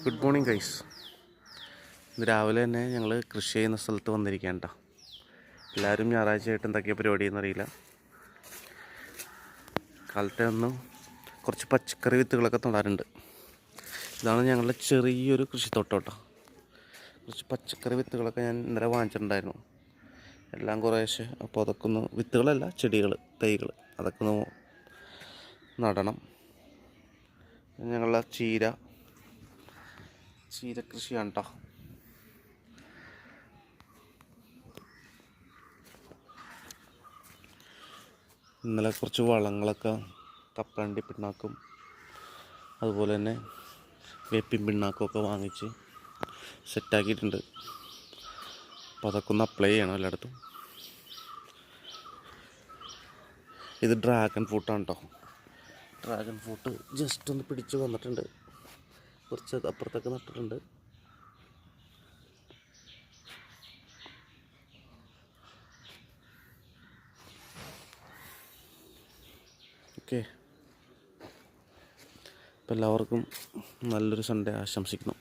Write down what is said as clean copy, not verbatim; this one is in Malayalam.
Good morning guys. ഇന്ന് രാവിലെ തന്നെ ഞങ്ങൾ കൃഷി ചെയ്യുന്ന സ്ഥലത്ത് വന്നിരിക്കുകയാണ് കേട്ടോ. എല്ലാവരും ഞായറാഴ്ചയായിട്ട് എന്തൊക്കെയാണ് പരിപാടി എന്നറിയില്ല. കാലത്തെ ഒന്ന് കുറച്ച് പച്ചക്കറി വിത്തുകളൊക്കെ നടാറുണ്ട്. ഇതാണ് ഞങ്ങളുടെ ചെറിയൊരു കൃഷിത്തോട്ടം കേട്ടോ. കുറച്ച് പച്ചക്കറി വിത്തുകളൊക്കെ ഞാൻ ഇന്നലെ വാങ്ങിച്ചിട്ടുണ്ടായിരുന്നു. എല്ലാം കുറേശ്ശെ. അപ്പോൾ അതൊക്കെ ഒന്ന്, വിത്തുകളല്ല, ചെടികൾ, തൈകൾ, അതൊക്കെ ഒന്ന് നടണം. ഞങ്ങളുടെ ചീര കൃഷിയാണ് കേട്ടോ. ഇന്നലെ കുറച്ച് വളങ്ങളൊക്കെ കപ്പലണ്ടി പിണ്ണാക്കും അതുപോലെ തന്നെ വേപ്പിൻ പിണ്ണാക്കും ഒക്കെ വാങ്ങിച്ച് സെറ്റാക്കിയിട്ടുണ്ട്. അപ്പോൾ അതൊക്കെ ഒന്ന് അപ്ലൈ ചെയ്യണം എല്ലായിടത്തും. ഇത് ഡ്രാഗൺ ഫ്രൂട്ടാണ് കേട്ടോ. ഡ്രാഗൺ ഫ്രൂട്ട് ജസ്റ്റ് ഒന്ന് പിടിച്ച് വന്നിട്ടുണ്ട്. കുറച്ച് അപ്പുറത്തൊക്കെ നട്ടിട്ടുണ്ട്. ഓക്കെ, അപ്പോൾ എല്ലാവർക്കും നല്ലൊരു സൺഡേ ആശംസിക്കുന്നു.